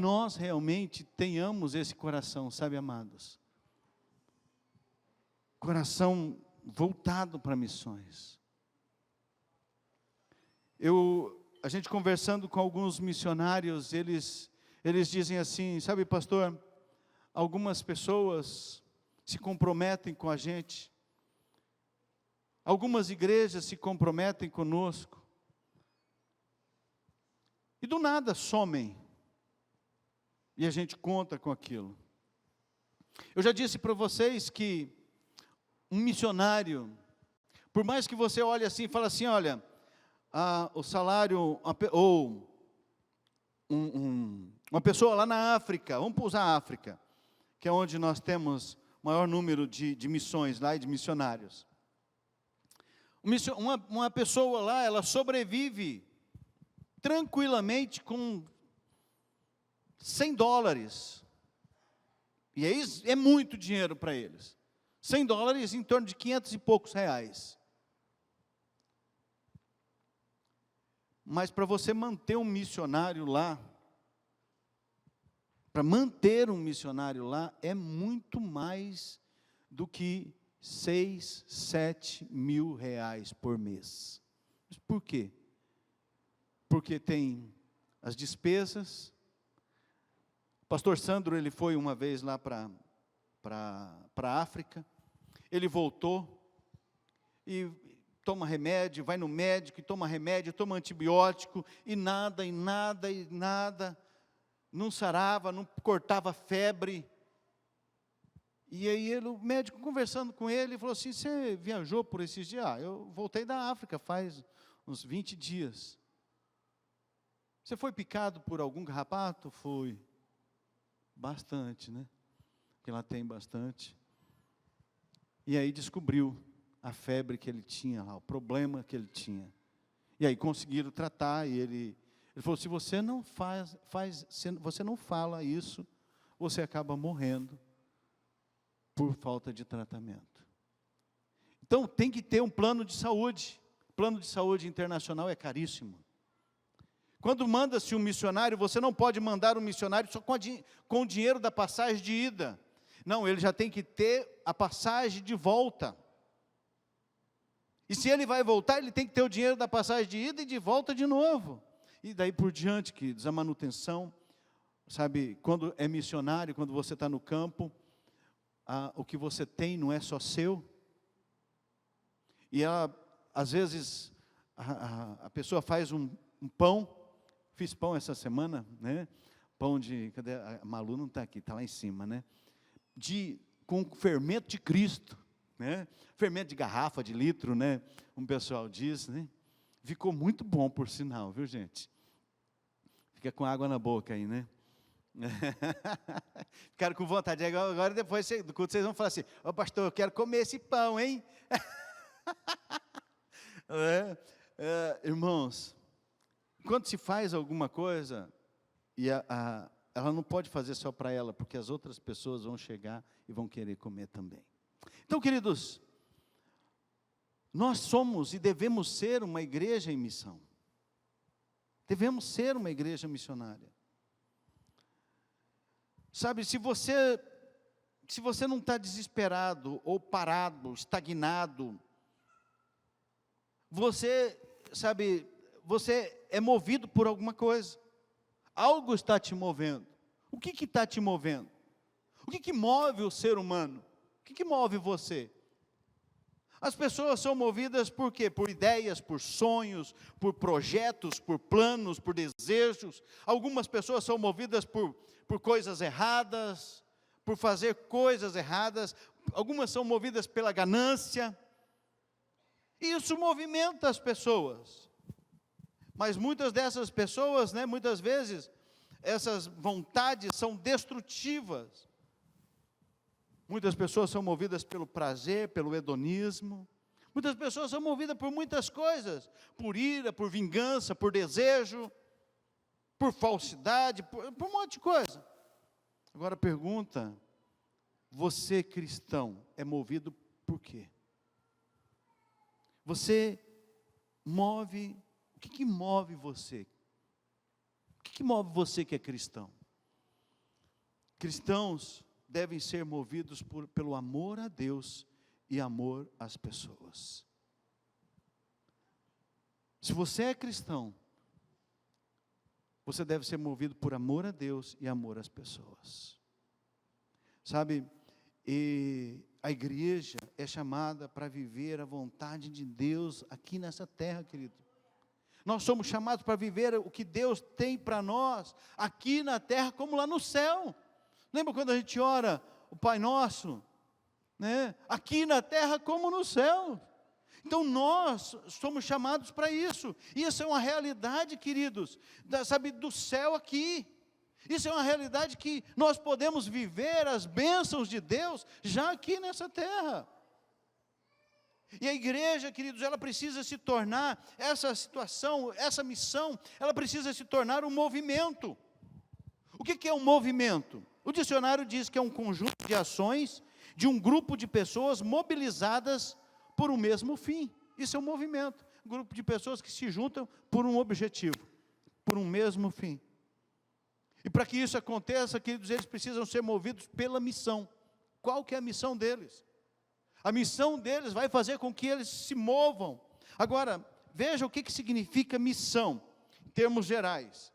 nós realmente tenhamos esse coração, sabe, amados? Coração voltado para missões. A gente conversando com alguns missionários, eles dizem assim, sabe, pastor, algumas pessoas se comprometem com a gente, algumas igrejas se comprometem conosco, e do nada somem, e a gente conta com aquilo. Eu já disse para vocês que um missionário, por mais que você olhe assim e fale assim, olha, o salário, ou uma pessoa lá na África, vamos usar a África, que é onde nós temos maior número de missões lá e de missionários. Uma pessoa lá, ela sobrevive tranquilamente com $100, e é muito dinheiro para eles. $100 em torno de 500 e poucos reais. Mas para você manter um missionário lá, para manter um missionário lá, é muito mais do que 6, 7 mil reais por mês. Mas por quê? Porque tem as despesas. O pastor Sandro, ele foi uma vez lá para a África, ele voltou, e toma remédio, vai no médico, e toma remédio, toma antibiótico, e nada, não sarava, não cortava febre. E aí o médico conversando com ele, falou assim, você viajou por esses dias? Eu voltei da África faz uns 20 dias. Você foi picado por algum carrapato? Fui. Bastante, né? Porque lá tem bastante. E aí descobriu a febre que ele tinha lá, o problema que ele tinha. E aí conseguiram tratar, e ele falou, se você não se você não fala isso, você acaba morrendo por falta de tratamento. Então tem que ter um plano de saúde. Plano de saúde internacional é caríssimo. Quando manda-se um missionário, você não pode mandar um missionário só com o dinheiro da passagem de ida. Não, ele já tem que ter a passagem de volta. E se ele vai voltar, ele tem que ter o dinheiro da passagem de ida e de volta de novo. E daí por diante, queridos, a manutenção, sabe, quando é missionário, quando você está no campo, o que você tem não é só seu. E às vezes, a pessoa faz um pão. Fiz pão essa semana, né? Pão de, cadê? A Malu não está aqui, está lá em cima, né? Com fermento de Cristo, né? Fermento de garrafa, de litro, né? Um pessoal diz, né? Ficou muito bom, por sinal, viu, gente? Fica com água na boca aí, né? Ficaram com vontade. Agora depois do culto vocês vão falar assim, ô pastor, eu quero comer esse pão, hein? Irmãos, quando se faz alguma coisa, e ela não pode fazer só para ela, porque as outras pessoas vão chegar e vão querer comer também. Então, queridos, nós somos e devemos ser uma igreja em missão. Devemos ser uma igreja missionária. Sabe, se você não está desesperado, ou parado, estagnado, você é movido por alguma coisa. Algo está te movendo. O que está te movendo? O que move o ser humano? O que move você? As pessoas são movidas por quê? Por ideias, por sonhos, por projetos, por planos, por desejos. Algumas pessoas são movidas por coisas erradas, por fazer coisas erradas. Algumas são movidas pela ganância. Isso movimenta as pessoas. Mas muitas dessas pessoas, né, muitas vezes, essas vontades são destrutivas. Muitas pessoas são movidas pelo prazer, pelo hedonismo. Muitas pessoas são movidas por muitas coisas. Por ira, por vingança, por desejo, por falsidade, por um monte de coisa. Agora pergunta, você cristão é movido por quê? Você move, o que move você? O que move você que é cristão? Cristãos devem ser movidos pelo amor a Deus e amor às pessoas. Se você é cristão, você deve ser movido por amor a Deus e amor às pessoas. Sabe, e a igreja é chamada para viver a vontade de Deus aqui nessa terra, querido. Nós somos chamados para viver o que Deus tem para nós, aqui na terra como lá no céu. Lembra quando a gente ora o Pai Nosso, né? Aqui na terra como no céu. Então nós somos chamados para isso. Isso é uma realidade, queridos, sabe, do céu aqui. Isso é uma realidade que nós podemos viver as bênçãos de Deus já aqui nessa terra. E a igreja, queridos, ela precisa se tornar, essa situação, essa missão, ela precisa se tornar um movimento. O que é um movimento? O dicionário diz que é um conjunto de ações de um grupo de pessoas mobilizadas por um mesmo fim. Isso é um movimento. Um grupo de pessoas que se juntam por um objetivo, por um mesmo fim. E para que isso aconteça, queridos, eles precisam ser movidos pela missão. Qual que é a missão deles? A missão deles vai fazer com que eles se movam. Agora, veja o que significa missão, em termos gerais.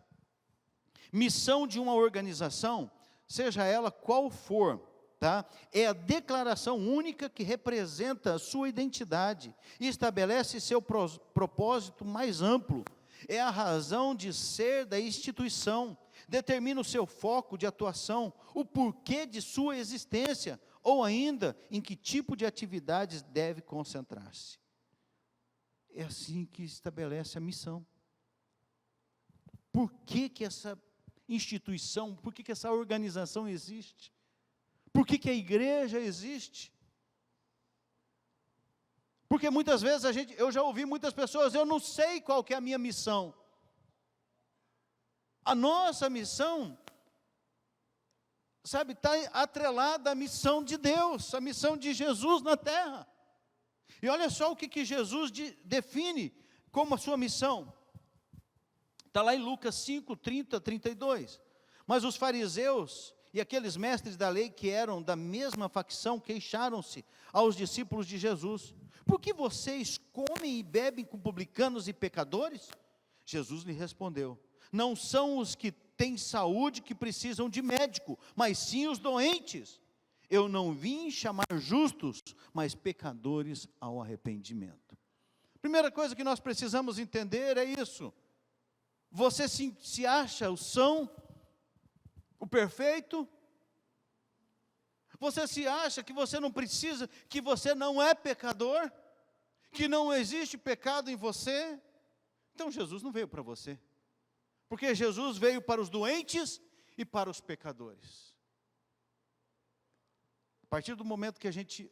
Missão de uma organização, seja ela qual for, tá? É a declaração única que representa a sua identidade e estabelece seu propósito mais amplo. É a razão de ser da instituição, determina o seu foco de atuação, o porquê de sua existência, ou ainda em que tipo de atividades deve concentrar-se. É assim que estabelece a missão. Por que essa instituição, por que essa organização existe? Por que a igreja existe? Porque muitas vezes eu já ouvi muitas pessoas, eu não sei qual que é a minha missão. A nossa missão, sabe, está atrelada à missão de Deus, à missão de Jesus na terra. E olha só o que Jesus define como a sua missão. Está lá em Lucas 5, 30, 32. Mas os fariseus e aqueles mestres da lei que eram da mesma facção queixaram-se aos discípulos de Jesus: por que vocês comem e bebem com publicanos e pecadores? Jesus lhe respondeu: não são os que têm saúde que precisam de médico, mas sim os doentes. Eu não vim chamar justos, mas pecadores ao arrependimento. Primeira coisa que nós precisamos entender é isso. Você se acha o são, o perfeito? Você se acha que você não precisa, que você não é pecador? Que não existe pecado em você? Então Jesus não veio para você. Porque Jesus veio para os doentes e para os pecadores. A partir do momento que a gente...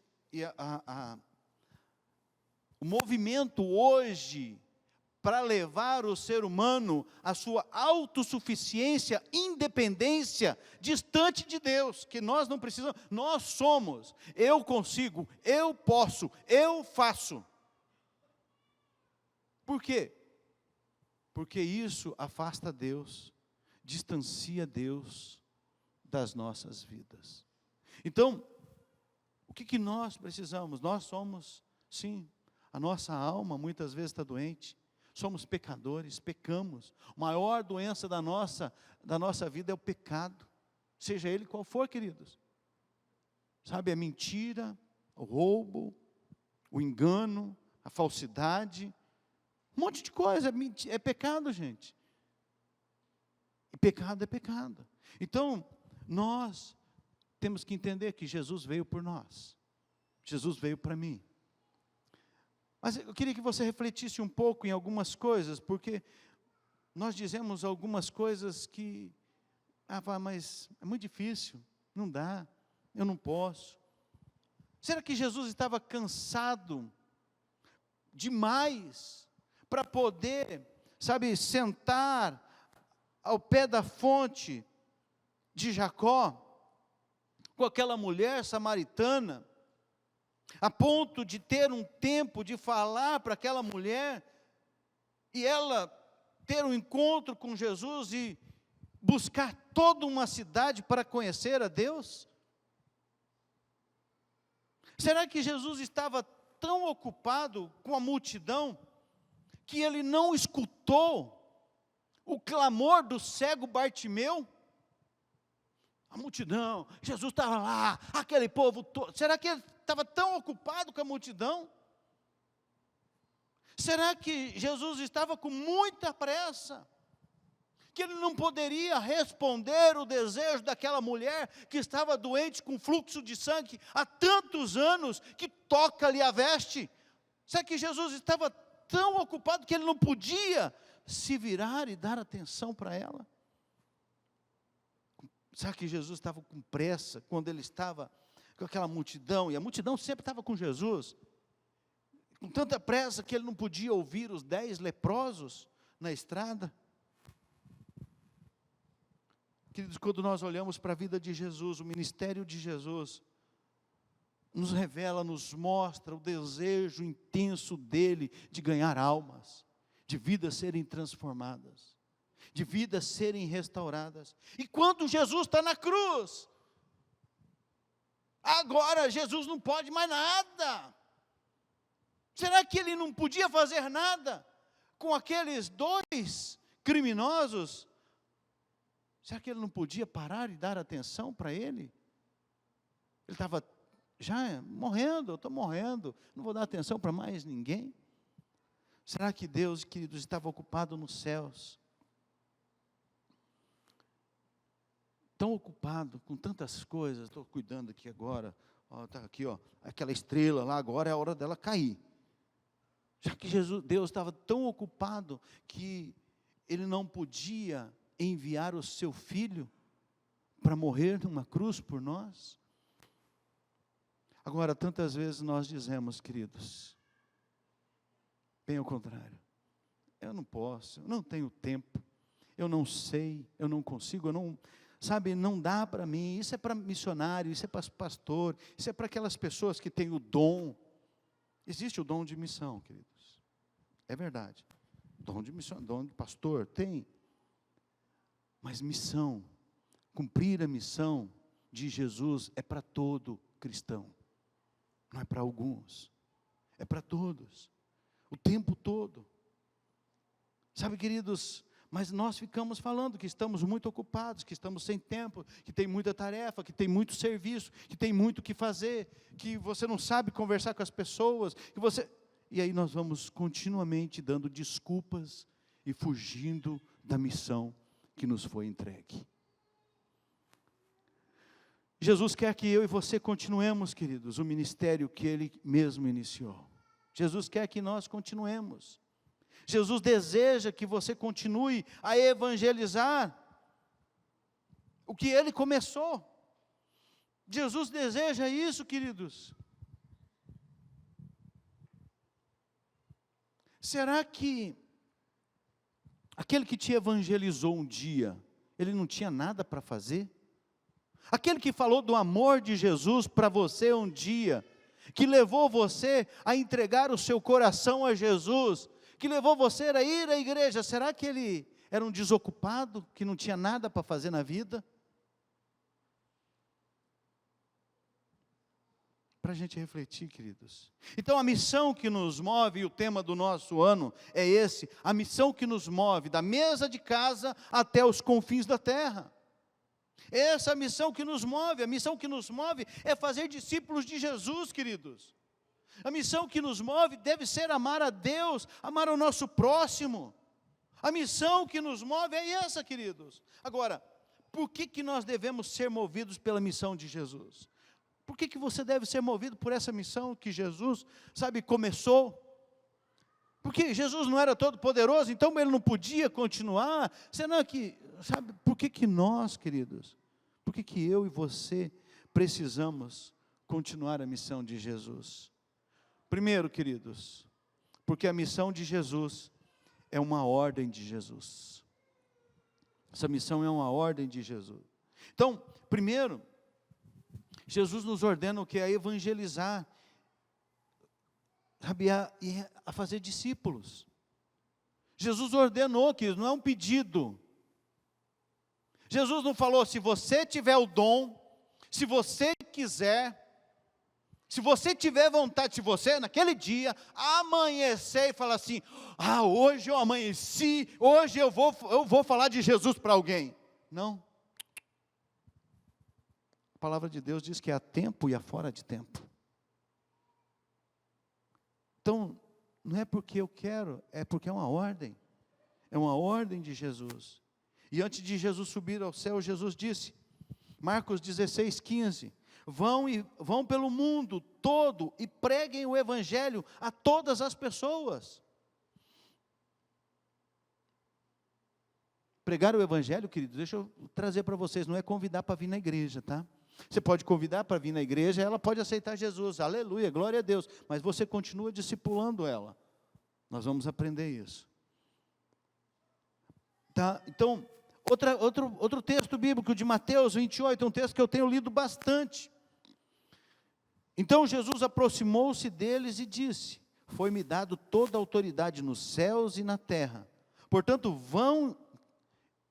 o movimento hoje para levar o ser humano à sua autossuficiência, independência, distante de Deus, que nós não precisamos, nós somos, eu consigo, eu posso, eu faço. Por quê? Porque isso afasta Deus, distancia Deus das nossas vidas. Então, o que nós precisamos? Nós somos, sim, a nossa alma muitas vezes está doente, somos pecadores, pecamos. A maior doença da nossa vida é o pecado, seja ele qual for, queridos. Sabe, a mentira, o roubo, o engano, a falsidade, um monte de coisa, é pecado, gente. E pecado é pecado. Então, nós temos que entender que Jesus veio por nós. Jesus veio para mim. Mas eu queria que você refletisse um pouco em algumas coisas, porque nós dizemos algumas coisas que, mas é muito difícil, não dá, eu não posso. Será que Jesus estava cansado demais para poder, sabe, sentar ao pé da fonte de Jacó, com aquela mulher samaritana, a ponto de ter um tempo de falar para aquela mulher, e ela ter um encontro com Jesus, e buscar toda uma cidade para conhecer a Deus? Será que Jesus estava tão ocupado com a multidão que ele não escutou o clamor do cego Bartimeu? A multidão, Jesus estava lá, aquele povo todo. Será que ele estava tão ocupado com a multidão? Será que Jesus estava com muita pressa, que ele não poderia responder o desejo daquela mulher que estava doente com fluxo de sangue há tantos anos, que toca-lhe a veste? Será que Jesus estava tão ocupado que ele não podia se virar e dar atenção para ela? Será que Jesus estava com pressa quando ele estava com aquela multidão, e a multidão sempre estava com Jesus, com tanta pressa que ele não podia ouvir os 10 leprosos na estrada? Queridos, quando nós olhamos para a vida de Jesus, o ministério de Jesus, nos revela, nos mostra o desejo intenso dele de ganhar almas, de vidas serem transformadas, de vidas serem restauradas. E quando Jesus está na cruz, agora Jesus não pode mais nada. Será que ele não podia fazer nada com aqueles 2 criminosos? Será que ele não podia parar e dar atenção para ele? Ele estava já morrendo, eu estou morrendo, não vou dar atenção para mais ninguém. Será que Deus, queridos, estava ocupado nos céus? Tão ocupado com tantas coisas, estou cuidando aqui agora, está aqui, aquela estrela lá, agora é a hora dela cair. Já que Deus estava tão ocupado que ele não podia enviar o seu filho para morrer numa cruz por nós? Agora, tantas vezes nós dizemos, queridos, bem ao contrário, eu não posso, eu não tenho tempo, eu não sei, eu não consigo, eu não, sabe, não dá para mim. Isso é para missionário, isso é para pastor, isso é para aquelas pessoas que têm o dom. Existe o dom de missão, queridos, é verdade, dom de missão, dom de pastor, tem. Mas missão, cumprir a missão de Jesus é para todo cristão, não é para alguns, é para todos, o tempo todo. Sabe, queridos, mas nós ficamos falando que estamos muito ocupados, que estamos sem tempo, que tem muita tarefa, que tem muito serviço, que tem muito o que fazer, que você não sabe conversar com as pessoas, e aí nós vamos continuamente dando desculpas e fugindo da missão que nos foi entregue. Jesus quer que eu e você continuemos, queridos, o ministério que Ele mesmo iniciou. Jesus quer que nós continuemos. Jesus deseja que você continue a evangelizar o que Ele começou. Jesus deseja isso, queridos. Será que aquele que te evangelizou um dia, ele não tinha nada para fazer? Aquele que falou do amor de Jesus para você um dia, que levou você a entregar o seu coração a Jesus, que levou você a ir à igreja, será que ele era um desocupado, que não tinha nada para fazer na vida? Para a gente refletir, queridos. Então a missão que nos move, e o tema do nosso ano é esse, a missão que nos move da mesa de casa até os confins da terra. Essa é a missão que nos move. A missão que nos move é fazer discípulos de Jesus, queridos. A missão que nos move deve ser amar a Deus, amar o nosso próximo. A missão que nos move é essa, queridos. Agora, por que nós devemos ser movidos pela missão de Jesus? Por que você deve ser movido por essa missão que Jesus, sabe, começou? Porque Jesus não era todo poderoso, então ele não podia continuar. Senão que, sabe, por que nós, queridos, por que eu e você precisamos continuar a missão de Jesus? Primeiro, queridos, porque a missão de Jesus é uma ordem de Jesus. Essa missão é uma ordem de Jesus. Então, primeiro, Jesus nos ordena o que? A evangelizar, sabe, a fazer discípulos. Jesus ordenou, que não é um pedido. Jesus não falou, se você tiver o dom, se você quiser, se você tiver vontade, se você naquele dia amanhecer e falar assim, hoje eu amanheci, hoje eu vou falar de Jesus para alguém. Não. A palavra de Deus diz que há tempo e há fora de tempo. Então, não é porque eu quero, é porque é uma ordem. É uma ordem de Jesus. E antes de Jesus subir ao céu, Jesus disse, Marcos 16:15, vão pelo mundo todo e preguem o evangelho a todas as pessoas. Pregar o evangelho, querido, deixa eu trazer para vocês, não é convidar para vir na igreja, tá? Você pode convidar para vir na igreja, ela pode aceitar Jesus, aleluia, glória a Deus, mas você continua discipulando ela. Nós vamos aprender isso. Tá? Então, outro texto bíblico de Mateus 28, um texto que eu tenho lido bastante. Então Jesus aproximou-se deles e disse, foi-me dado toda a autoridade nos céus e na terra. Portanto, vão,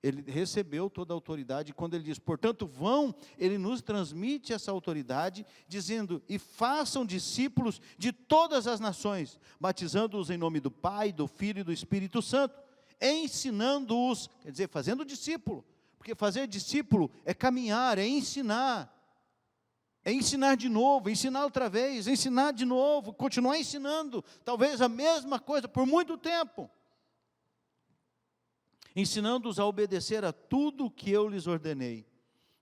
ele recebeu toda a autoridade, e quando ele diz, portanto, vão, ele nos transmite essa autoridade, dizendo, e façam discípulos de todas as nações, batizando-os em nome do Pai, do Filho e do Espírito Santo, ensinando-os, quer dizer, fazendo discípulo, porque fazer discípulo é caminhar, é ensinar de novo, ensinar outra vez, ensinar de novo, continuar ensinando, talvez a mesma coisa por muito tempo, ensinando-os a obedecer a tudo o que eu lhes ordenei,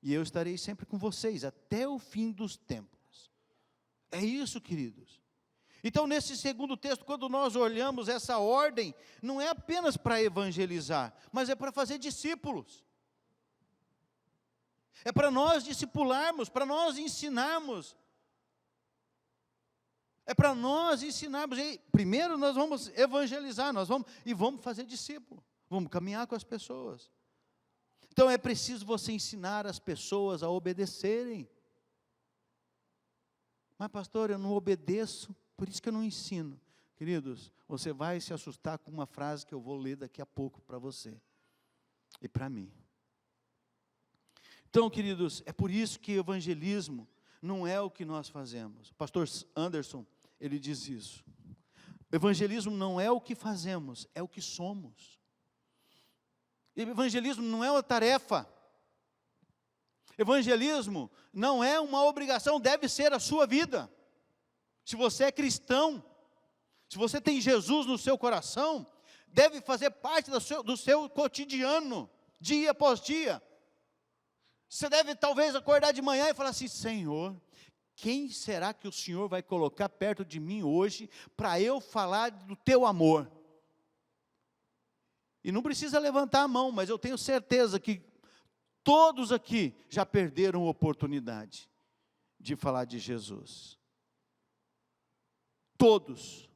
e eu estarei sempre com vocês, até o fim dos tempos. É isso, queridos. Então, nesse segundo texto, quando nós olhamos essa ordem, não é apenas para evangelizar, mas é para fazer discípulos. É para nós discipularmos, para nós ensinarmos. É para nós ensinarmos. E primeiro nós vamos evangelizar, vamos fazer discípulo. Vamos caminhar com as pessoas. Então é preciso você ensinar as pessoas a obedecerem. Mas pastor, eu não obedeço, por isso que eu não ensino. Queridos, você vai se assustar com uma frase que eu vou ler daqui a pouco para você e para mim. Então, queridos, é por isso que evangelismo não é o que nós fazemos. O pastor Anderson, ele diz isso. Evangelismo não é o que fazemos, é o que somos. Evangelismo não é uma tarefa. Evangelismo não é uma obrigação, deve ser a sua vida. Se você é cristão, se você tem Jesus no seu coração, deve fazer parte do seu cotidiano, dia após dia. Você deve talvez acordar de manhã e falar assim, Senhor, quem será que o Senhor vai colocar perto de mim hoje, para eu falar do teu amor? E não precisa levantar a mão, mas eu tenho certeza que todos aqui já perderam a oportunidade de falar de Jesus. Todos,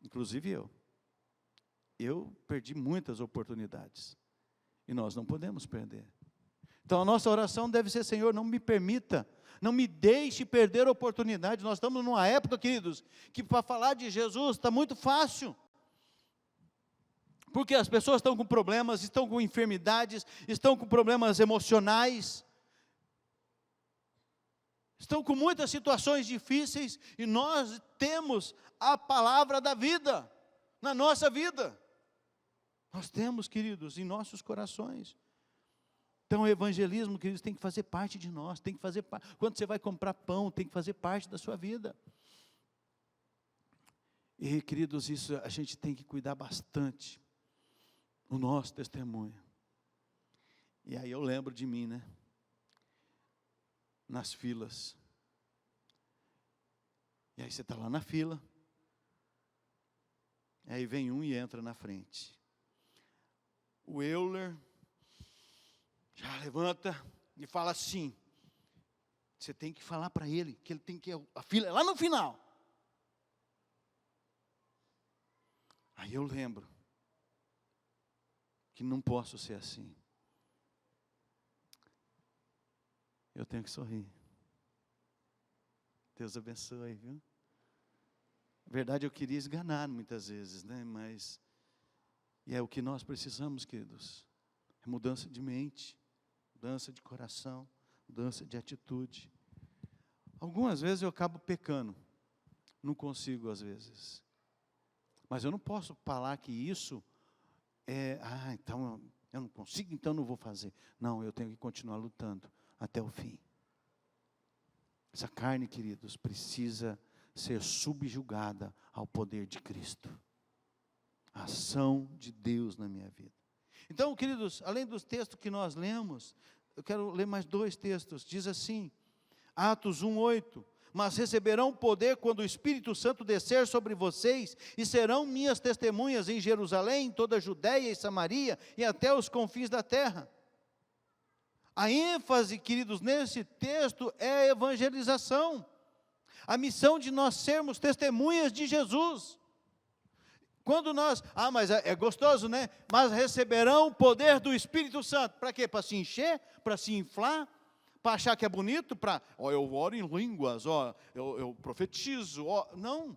inclusive eu. Eu perdi muitas oportunidades, e nós não podemos perder. Então a nossa oração deve ser, Senhor, não me permita, não me deixe perder a oportunidade. Nós estamos numa época, queridos, que para falar de Jesus está muito fácil. Porque as pessoas estão com problemas, estão com enfermidades, estão com problemas emocionais, estão com muitas situações difíceis, e nós temos a palavra da vida, na nossa vida. Nós temos, queridos, em nossos corações. Então o evangelismo, queridos, tem que fazer parte de nós, tem que fazer parte. Quando você vai comprar pão, tem que fazer parte da sua vida. E, queridos, isso a gente tem que cuidar bastante, o nosso testemunho. E aí eu lembro de mim, né? Nas filas. E aí você está lá na fila, aí vem um e entra na frente. O Euler já levanta e fala assim, você tem que falar para ele, que ele tem que, a fila é lá no final. Aí eu lembro, que não posso ser assim. Eu tenho que sorrir. Deus abençoe, viu? Na verdade eu queria esganar muitas vezes, né? Mas, e é o que nós precisamos, queridos, é mudança de mente. mudança de coração, mudança de atitude. Algumas vezes eu acabo pecando, não consigo às vezes. Mas eu não posso falar que isso então eu não consigo, então não vou fazer. Não, eu tenho que continuar lutando até o fim. Essa carne, queridos, precisa ser subjugada ao poder de Cristo. A ação de Deus na minha vida. Então, queridos, além dos textos que nós lemos, eu quero ler mais 2 textos. Diz assim, Atos 1:8. Mas receberão poder quando o Espírito Santo descer sobre vocês, e serão minhas testemunhas em Jerusalém, em toda a Judéia e Samaria, e até os confins da terra. A ênfase, queridos, nesse texto é a evangelização. A missão de nós sermos testemunhas de Jesus. Quando nós, mas é gostoso, né? Mas receberão o poder do Espírito Santo. Para quê? Para se encher? Para se inflar? Para achar que é bonito? Para, eu oro em línguas, eu profetizo. Não,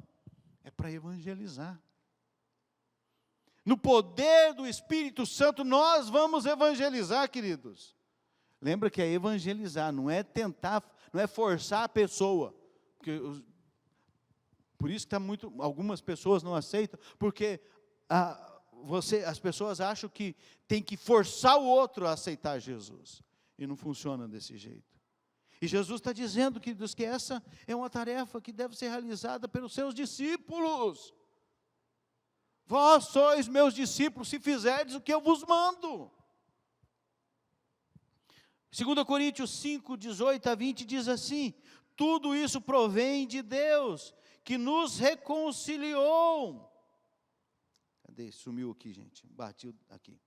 é para evangelizar. No poder do Espírito Santo nós vamos evangelizar, queridos. Lembra que é evangelizar, não é tentar, não é forçar a pessoa. Por isso que algumas pessoas não aceitam, porque as pessoas acham que tem que forçar o outro a aceitar Jesus. E não funciona desse jeito. E Jesus está dizendo, queridos, que essa é uma tarefa que deve ser realizada pelos seus discípulos. Vós sois meus discípulos, se fizerdes o que eu vos mando. 2 Coríntios 5, 18-20 diz assim, tudo isso provém de Deus, que nos reconciliou. Cadê? Sumiu aqui, gente. Bati aqui.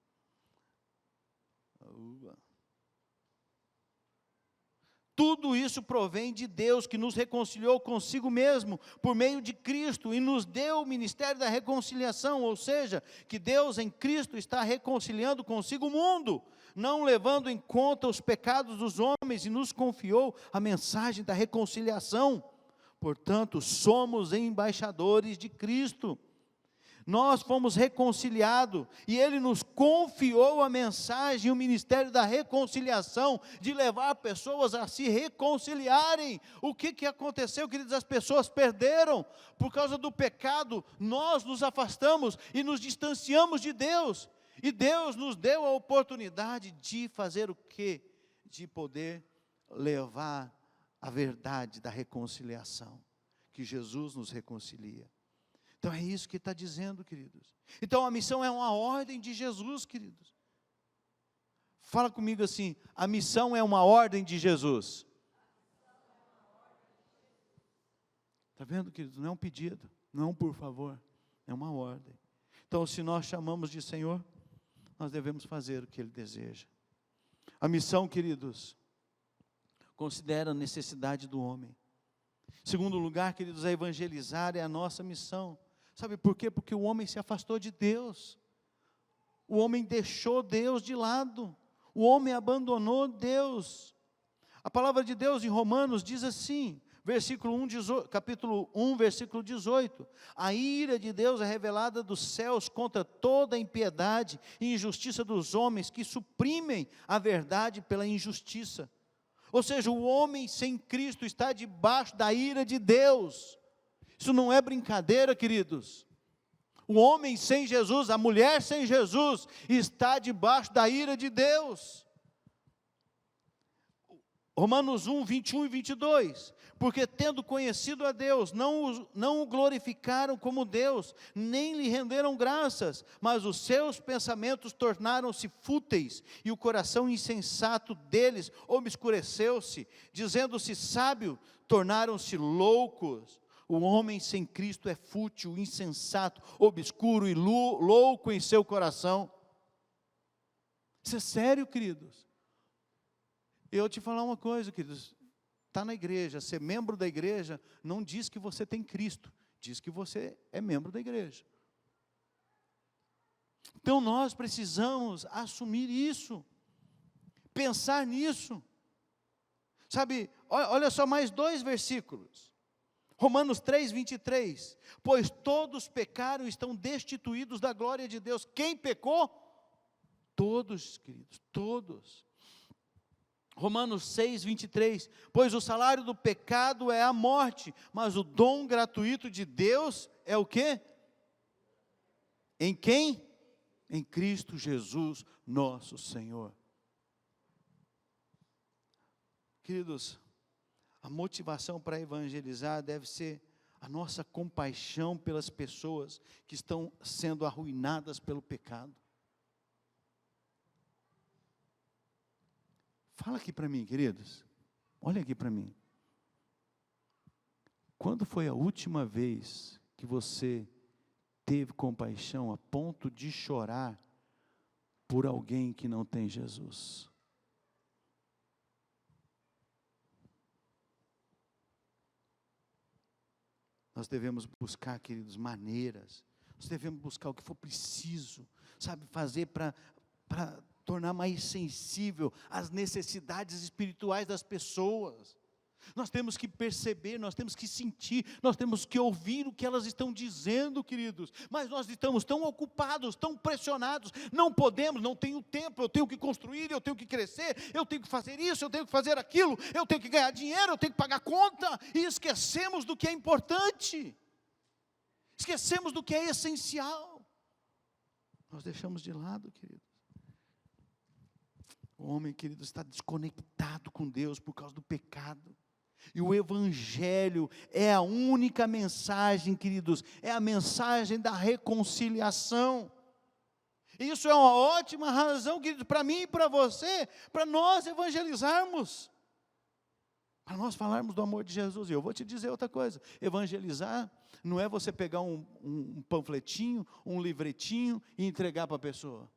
Tudo isso provém de Deus, que nos reconciliou consigo mesmo, por meio de Cristo, e nos deu o ministério da reconciliação, ou seja, que Deus em Cristo está reconciliando consigo o mundo, não levando em conta os pecados dos homens, e nos confiou a mensagem da reconciliação. Portanto, somos embaixadores de Cristo. Nós fomos reconciliados, e Ele nos confiou a mensagem, o ministério da reconciliação, de levar pessoas a se reconciliarem. O que aconteceu, queridos? As pessoas perderam, por causa do pecado, nós nos afastamos e nos distanciamos de Deus, e Deus nos deu a oportunidade de fazer o quê? De poder levar a verdade da reconciliação, que Jesus nos reconcilia. Então é isso que está dizendo, queridos. Então a missão é uma ordem de Jesus, queridos. Fala comigo assim, a missão é uma ordem de Jesus. Está vendo, queridos? Não é um pedido, não é um por favor, é uma ordem. Então se nós chamamos de Senhor, nós devemos fazer o que Ele deseja. A missão, queridos, considera a necessidade do homem. Segundo lugar, queridos, a evangelizar é a nossa missão. Sabe por quê? Porque o homem se afastou de Deus. O homem deixou Deus de lado. O homem abandonou Deus. A palavra de Deus em Romanos diz assim, capítulo 1, versículo 18. A ira de Deus é revelada dos céus contra toda a impiedade e injustiça dos homens que suprimem a verdade pela injustiça. Ou seja, o homem sem Cristo está debaixo da ira de Deus. Isso não é brincadeira, queridos. O homem sem Jesus, a mulher sem Jesus, está debaixo da ira de Deus. Romanos 1, 21 e 22. Porque tendo conhecido a Deus, não o glorificaram como Deus, nem lhe renderam graças, mas os seus pensamentos tornaram-se fúteis, e o coração insensato deles obscureceu-se, dizendo-se sábio, tornaram-se loucos. O homem sem Cristo é fútil, insensato, obscuro e louco em seu coração. Isso é sério, queridos. Eu te falar uma coisa, queridos. Está na igreja, ser membro da igreja não diz que você tem Cristo, diz que você é membro da igreja. Então nós precisamos assumir isso, pensar nisso. Sabe, olha só mais 2 versículos. Romanos 3, 23. Pois todos pecaram e estão destituídos da glória de Deus. Quem pecou? Todos, queridos, todos. Romanos 6, 23, pois o salário do pecado é a morte, mas o dom gratuito de Deus é o quê? Em quem? Em Cristo Jesus, nosso Senhor. Queridos, a motivação para evangelizar deve ser a nossa compaixão pelas pessoas que estão sendo arruinadas pelo pecado. Fala aqui para mim, queridos. Olha aqui para mim. Quando foi a última vez que você teve compaixão a ponto de chorar por alguém que não tem Jesus? Nós devemos buscar, queridos, maneiras, nós devemos buscar o que for preciso, sabe, fazer para tornar mais sensível às necessidades espirituais das pessoas. Nós temos que perceber, nós temos que sentir, nós temos que ouvir o que elas estão dizendo, queridos, mas nós estamos tão ocupados, tão pressionados, não podemos, não tenho tempo, eu tenho que construir, eu tenho que crescer, eu tenho que fazer isso, eu tenho que fazer aquilo, eu tenho que ganhar dinheiro, eu tenho que pagar conta, e esquecemos do que é importante, esquecemos do que é essencial, nós deixamos de lado, queridos. O homem, querido, está desconectado com Deus por causa do pecado. E o Evangelho é a única mensagem, queridos, é a mensagem da reconciliação. Isso é uma ótima razão, querido, para mim e para você, para nós evangelizarmos, para nós falarmos do amor de Jesus. E eu vou te dizer outra coisa, evangelizar não é você pegar um panfletinho, um livretinho e entregar para a pessoa.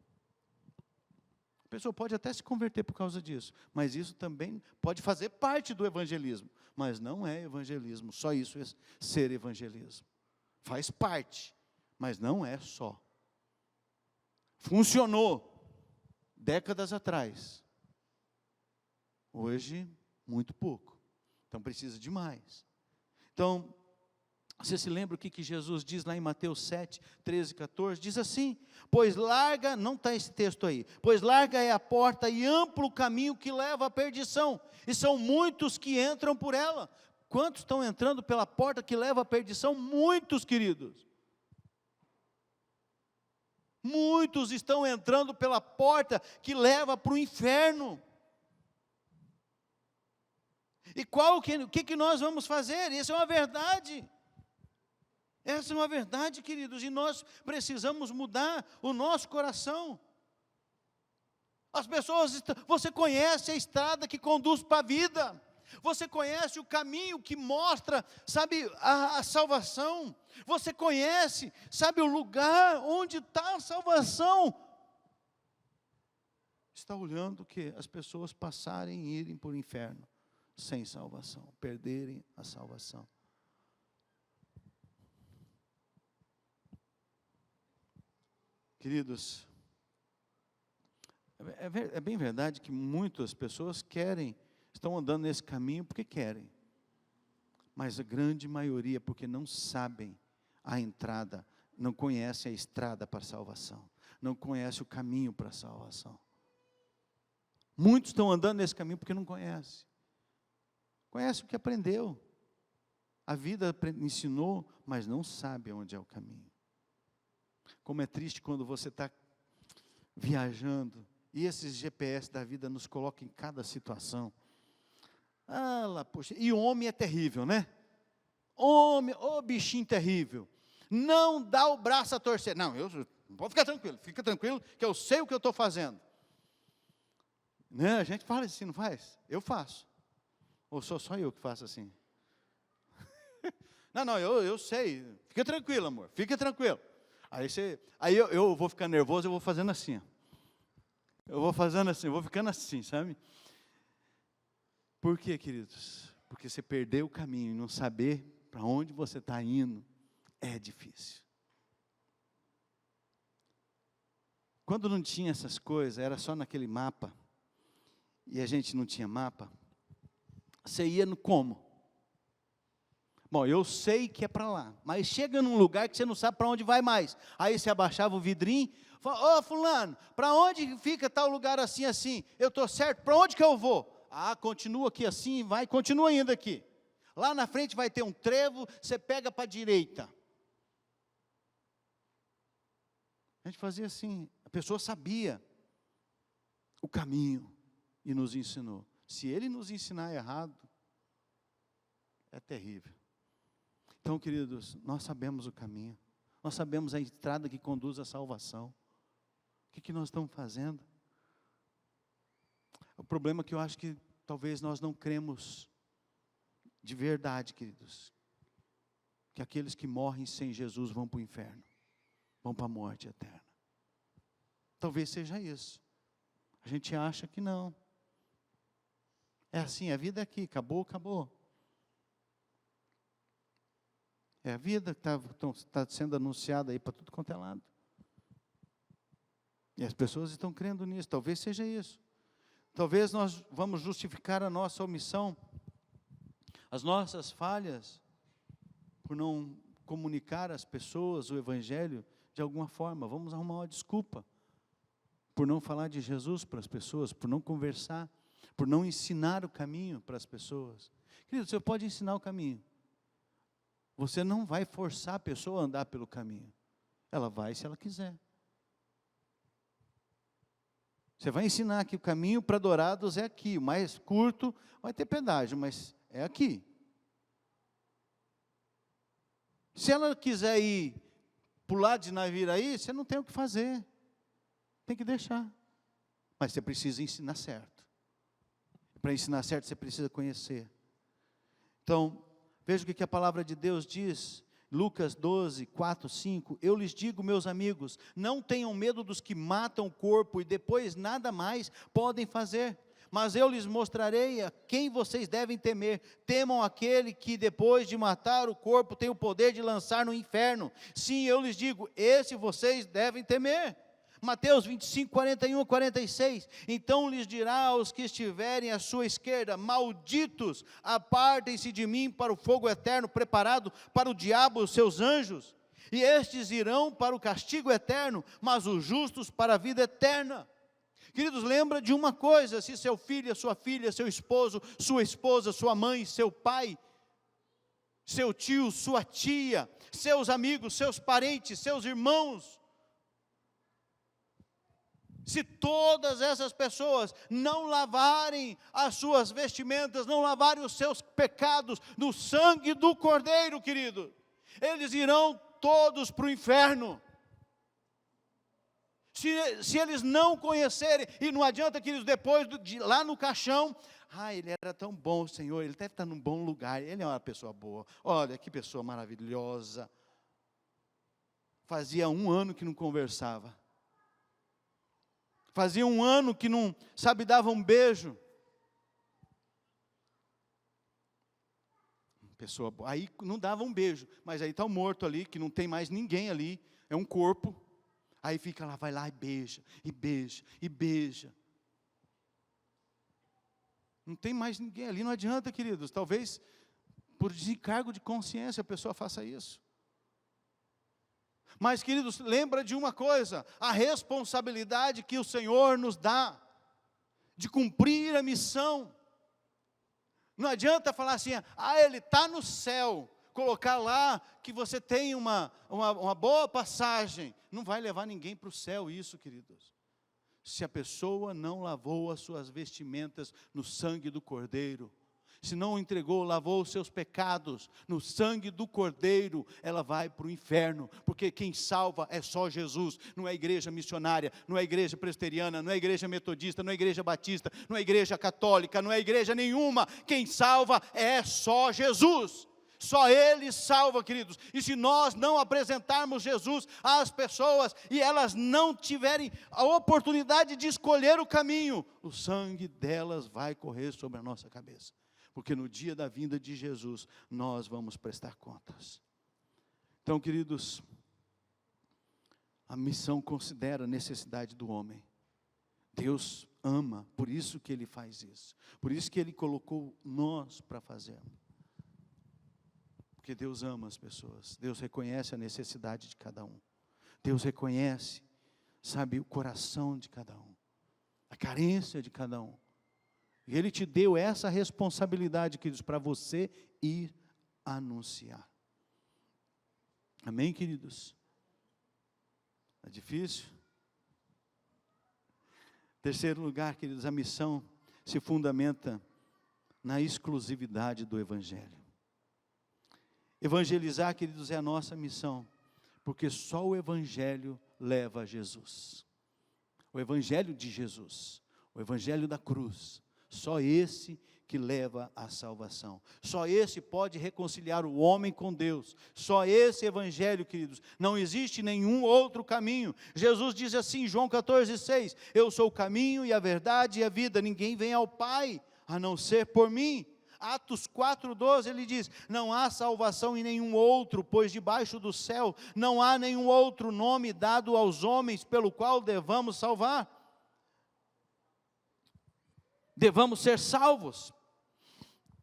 A pessoa pode até se converter por causa disso, mas isso também pode fazer parte do evangelismo, mas não é evangelismo, só isso é ser evangelismo. Faz parte, mas não é só. Funcionou décadas atrás, hoje muito pouco, então precisa de mais. Então, você se lembra o que Jesus diz lá em Mateus 7, 13 e 14? Diz assim, pois larga, não está esse texto aí, pois larga é a porta e amplo o caminho que leva à perdição, e são muitos que entram por ela. Quantos estão entrando pela porta que leva à perdição? Muitos, queridos. Muitos estão entrando pela porta que leva para o inferno. E o que nós vamos fazer? Isso é uma verdade. Essa é uma verdade, queridos, e nós precisamos mudar o nosso coração. As pessoas, você conhece a estrada que conduz para a vida, você conhece o caminho que mostra, sabe, a salvação, você conhece, sabe, o lugar onde está a salvação. Está olhando que as pessoas passarem e irem para o inferno, sem salvação, perderem a salvação. Queridos, é bem verdade que muitas pessoas estão andando nesse caminho porque querem, mas a grande maioria porque não sabem a entrada, não conhecem a estrada para a salvação, não conhecem o caminho para a salvação. Muitos estão andando nesse caminho porque não conhecem o que aprendeu, a vida ensinou, mas não sabe onde é o caminho. Como é triste quando você está viajando, e esses GPS da vida nos colocam em cada situação. Poxa, e o homem é terrível, né? Homem, bichinho terrível. Não dá o braço a torcer. Não, pode fica tranquilo, que eu sei o que eu estou fazendo. Né? A gente fala assim, não faz? Eu faço. Ou sou só eu que faço assim? Não, eu sei. Fica tranquilo, amor, fica tranquilo. Aí eu vou ficar nervoso, eu vou fazendo assim, ó. Eu vou fazendo assim, eu vou ficando assim, sabe? Por quê, queridos? Porque você perdeu o caminho e não saber para onde você está indo é difícil. Quando não tinha essas coisas, era só naquele mapa, e a gente não tinha mapa, você ia no como? Bom, eu sei que é para lá, mas chega num lugar que você não sabe para onde vai mais. Aí você abaixava o vidrinho, falava, fulano, para onde fica tal lugar assim, assim? Eu estou certo, para onde que eu vou? continua aqui assim, continua indo aqui. Lá na frente vai ter um trevo, você pega para a direita. A gente fazia assim, a pessoa sabia o caminho e nos ensinou. Se ele nos ensinar errado, é terrível. Então, queridos, nós sabemos o caminho, nós sabemos a estrada que conduz à salvação. O que nós estamos fazendo? O problema é que eu acho que talvez nós não cremos de verdade, queridos, que aqueles que morrem sem Jesus vão para o inferno, vão para a morte eterna. Talvez seja isso. A gente acha que não. É assim, a vida é aqui, acabou, acabou. É a vida que está sendo anunciada aí para tudo quanto é lado. E as pessoas estão crendo nisso, talvez seja isso. Talvez nós vamos justificar a nossa omissão, as nossas falhas, por não comunicar às pessoas o Evangelho de alguma forma. Vamos arrumar uma desculpa, por não falar de Jesus para as pessoas, por não conversar, por não ensinar o caminho para as pessoas. Querido, você pode ensinar o caminho. Você não vai forçar a pessoa a andar pelo caminho. Ela vai se ela quiser. Você vai ensinar que o caminho para Dourados é aqui, o mais curto vai ter pedágio, mas é aqui. Se ela quiser ir pular de Naviraí, você não tem o que fazer. Tem que deixar. Mas você precisa ensinar certo. Para ensinar certo, você precisa conhecer. Então, veja o que a palavra de Deus diz. Lucas 12, 4, 5, eu lhes digo, meus amigos, não tenham medo dos que matam o corpo e depois nada mais podem fazer, mas eu lhes mostrarei a quem vocês devem temer. Temam aquele que depois de matar o corpo tem o poder de lançar no inferno. Sim, eu lhes digo, esse vocês devem temer. Mateus 25, 41 a 46, então lhes dirá aos que estiverem à sua esquerda, malditos, apartem-se de mim para o fogo eterno, preparado para o diabo e os seus anjos, e estes irão para o castigo eterno, mas os justos para a vida eterna. Queridos, lembra de uma coisa, se seu filho, sua filha, seu esposo, sua esposa, sua mãe, seu pai, seu tio, sua tia, seus amigos, seus parentes, seus irmãos, se todas essas pessoas não lavarem as suas vestimentas, não lavarem os seus pecados no sangue do Cordeiro, querido, eles irão todos para o inferno. Se eles não conhecerem, e não adianta, queridos, depois lá no caixão, ele era tão bom, Senhor, ele deve estar num bom lugar, ele é uma pessoa boa, olha que pessoa maravilhosa. Fazia 1 ano que não conversava. Fazia 1 ano que não, dava um beijo. Pessoa boa. Aí não dava um beijo, mas aí está o morto ali, que não tem mais ninguém ali, é um corpo. Aí fica lá, vai lá e beija, e beija, e beija. Não tem mais ninguém ali, não adianta, queridos. Talvez por desencargo de consciência a pessoa faça isso. Mas, queridos, lembra de uma coisa, a responsabilidade que o Senhor nos dá, de cumprir a missão. Não adianta falar assim, ele está no céu, colocar lá que você tem uma boa passagem. Não vai levar ninguém para o céu isso, queridos. Se a pessoa não lavou as suas vestimentas no sangue do Cordeiro, se não entregou, lavou os seus pecados no sangue do Cordeiro, ela vai para o inferno, porque quem salva é só Jesus, não é a igreja missionária, não é a igreja presbiteriana, não é a igreja metodista, não é a igreja batista, não é a igreja católica, não é a igreja nenhuma, quem salva é só Jesus. Só Ele salva, queridos, e se nós não apresentarmos Jesus às pessoas, e elas não tiverem a oportunidade de escolher o caminho, o sangue delas vai correr sobre a nossa cabeça. Porque no dia da vinda de Jesus, nós vamos prestar contas. Então, queridos, a missão considera a necessidade do homem. Deus ama, por isso que Ele faz isso. Por isso que Ele colocou nós para fazermos. Porque Deus ama as pessoas. Deus reconhece a necessidade de cada um. Deus reconhece, o coração de cada um. A carência de cada um. E Ele te deu essa responsabilidade, queridos, para você ir anunciar. Amém, queridos? É difícil? Terceiro lugar, queridos, a missão se fundamenta na exclusividade do Evangelho. Evangelizar, queridos, é a nossa missão, porque só o Evangelho leva a Jesus. O Evangelho de Jesus, o Evangelho da cruz, só esse que leva à salvação. Só esse pode reconciliar o homem com Deus. Só esse Evangelho, queridos. Não existe nenhum outro caminho. Jesus diz assim em João 14,6: eu sou o caminho e a verdade e a vida. Ninguém vem ao Pai a não ser por mim. Atos 4,12, ele diz: não há salvação em nenhum outro, pois debaixo do céu não há nenhum outro nome dado aos homens pelo qual devamos salvar. Devamos ser salvos.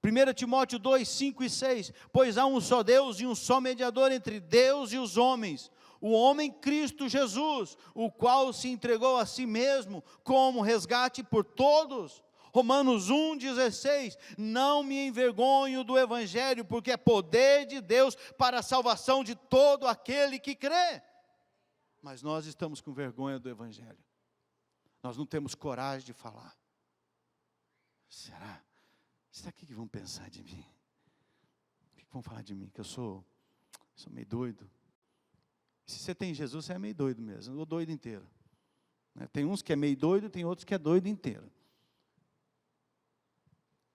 1 Timóteo 2, 5 e 6, pois há um só Deus e um só mediador entre Deus e os homens, o homem Cristo Jesus, o qual se entregou a si mesmo como resgate por todos. Romanos 1,16, não me envergonho do Evangelho, porque é poder de Deus para a salvação de todo aquele que crê. Mas nós estamos com vergonha do Evangelho, nós não temos coragem de falar. Será que vão pensar de mim? O que vão falar de mim? Que eu sou meio doido. Se você tem Jesus, você é meio doido mesmo, ou doido inteiro. Tem uns que é meio doido, tem outros que é doido inteiro.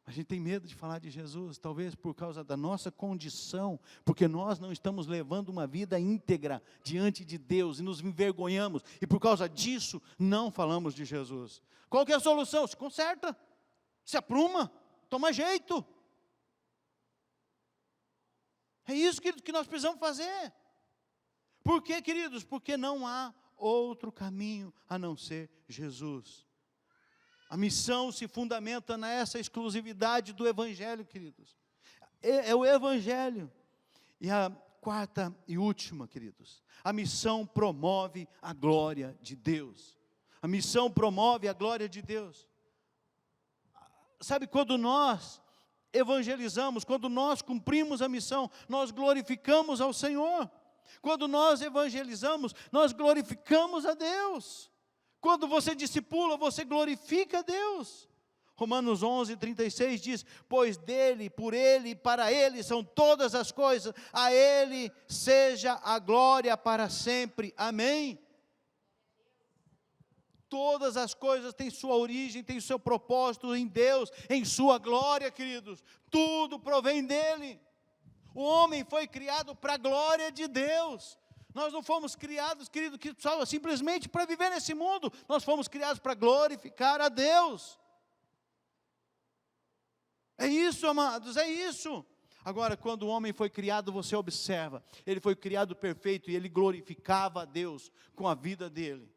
A gente tem medo de falar de Jesus, talvez por causa da nossa condição, porque nós não estamos levando uma vida íntegra diante de Deus, e nos envergonhamos, e por causa disso, não falamos de Jesus. Qual que é a solução? Se conserta, se apruma, toma jeito. É isso, queridos, que nós precisamos fazer. Por quê, queridos? Porque não há outro caminho a não ser Jesus. A missão se fundamenta nessa exclusividade do Evangelho, queridos. É o Evangelho. E a quarta e última, queridos, a missão promove a glória de Deus. A missão promove a glória de Deus. Sabe, quando nós evangelizamos, quando nós cumprimos a missão, nós glorificamos ao Senhor. Quando nós evangelizamos, nós glorificamos a Deus. Quando você discipula, você glorifica a Deus. Romanos 11:36 diz: pois dele, por ele e para ele são todas as coisas, a ele seja a glória para sempre. Amém? Todas as coisas têm sua origem, têm seu propósito em Deus, em sua glória, queridos. Tudo provém dele. O homem foi criado para a glória de Deus. Nós não fomos criados, querido, simplesmente para viver nesse mundo. Nós fomos criados para glorificar a Deus. É isso, amados, é isso. Agora, quando o homem foi criado, você observa, ele foi criado perfeito e ele glorificava a Deus com a vida dele.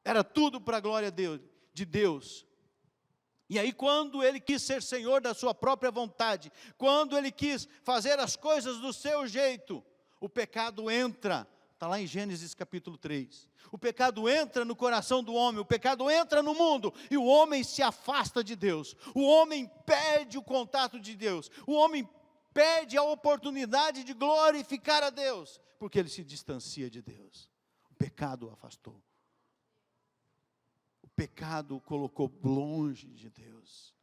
Era tudo para a glória de Deus. E aí, quando ele quis ser senhor da sua própria vontade, quando ele quis fazer as coisas do seu jeito, o pecado entra. Está lá em Gênesis capítulo 3. O pecado entra no coração do homem, o pecado entra no mundo, e o homem se afasta de Deus. O homem perde o contato de Deus. O homem perde a oportunidade de glorificar a Deus, porque ele se distancia de Deus. O pecado o afastou. O pecado o colocou longe de Deus.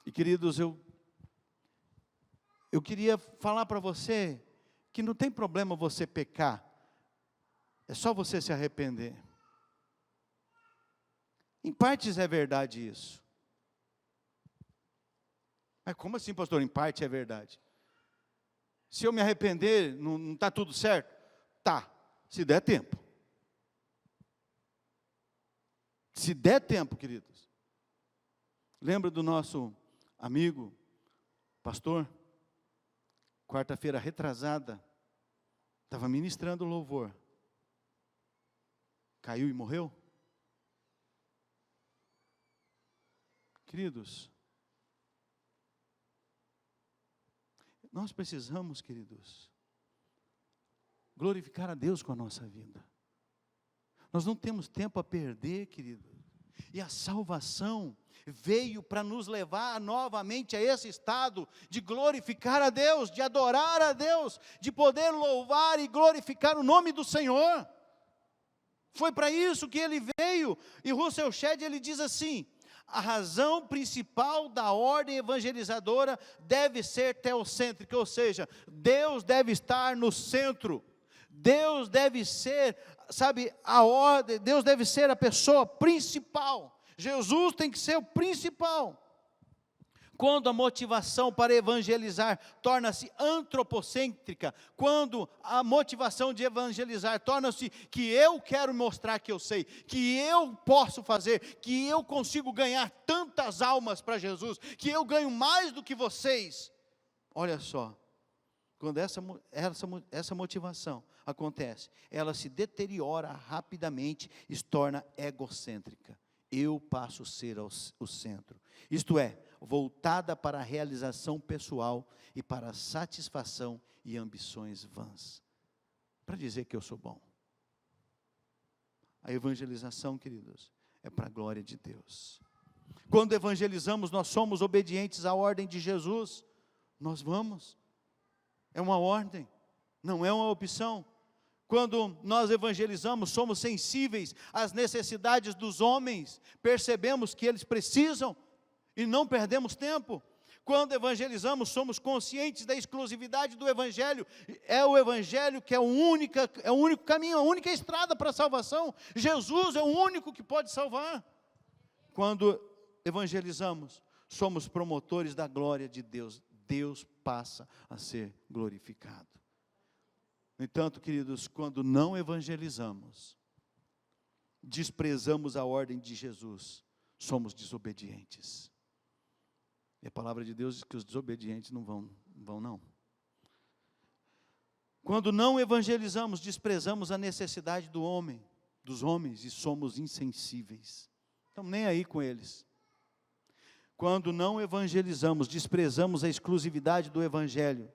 E queridos, eu queria falar para você que não tem problema você pecar, é só você se arrepender. Em partes é verdade isso. Mas como assim, pastor? Em parte é verdade. Se eu me arrepender, não está tudo certo? Tá, se der tempo. Se der tempo, queridos. Lembra do nosso amigo, pastor? Quarta-feira retrasada, estava ministrando louvor. Caiu e morreu? Queridos, nós precisamos, queridos, glorificar a Deus com a nossa vida. Nós não temos tempo a perder, querido. E a salvação veio para nos levar novamente a esse estado de glorificar a Deus, de adorar a Deus, de poder louvar e glorificar o nome do Senhor. Foi para isso que ele veio. E Russell Shedd, ele diz assim: a razão principal da ordem evangelizadora deve ser teocêntrica, ou seja, Deus deve estar no centro. Deus deve ser, a ordem, Deus deve ser a pessoa principal. Jesus tem que ser o principal. Quando a motivação para evangelizar torna-se antropocêntrica, quando a motivação de evangelizar torna-se que eu quero mostrar que eu sei, que eu posso fazer, que eu consigo ganhar tantas almas para Jesus, que eu ganho mais do que vocês. Olha só, quando essa motivação acontece, ela se deteriora rapidamente e se torna egocêntrica. Eu passo a ser o centro, isto é, voltada para a realização pessoal e para a satisfação e ambições vãs, para dizer que eu sou bom. A evangelização, queridos, é para a glória de Deus. Quando evangelizamos, nós somos obedientes à ordem de Jesus, nós vamos, é uma ordem, não é uma opção. Quando nós evangelizamos, somos sensíveis às necessidades dos homens, percebemos que eles precisam e não perdemos tempo. Quando evangelizamos, somos conscientes da exclusividade do Evangelho. É o Evangelho que é o único caminho, a única estrada para a salvação. Jesus é o único que pode salvar. Quando evangelizamos, somos promotores da glória de Deus. Deus passa a ser glorificado. No entanto, queridos, quando não evangelizamos, desprezamos a ordem de Jesus, somos desobedientes. E a palavra de Deus diz que os desobedientes não vão não. Quando não evangelizamos, desprezamos a necessidade dos homens, e somos insensíveis. Estamos nem aí com eles. Quando não evangelizamos, desprezamos a exclusividade do Evangelho,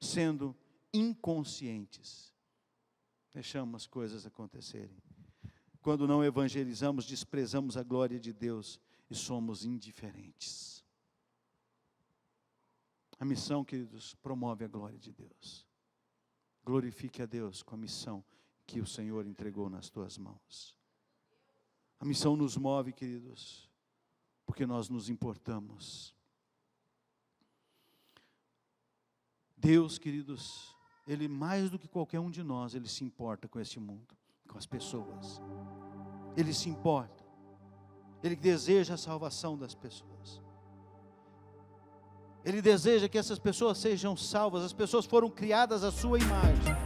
sendo inconscientes, deixamos as coisas acontecerem. Quando não evangelizamos, desprezamos a glória de Deus e somos indiferentes. A missão, queridos, promove a glória de Deus. Glorifique a Deus com a missão que o Senhor entregou nas tuas mãos. A missão nos move, queridos, porque nós nos importamos. Deus, queridos, Ele mais do que qualquer um de nós, Ele se importa com este mundo, com as pessoas. Ele se importa. Ele deseja a salvação das pessoas. Ele deseja que essas pessoas sejam salvas. As pessoas foram criadas à sua imagem.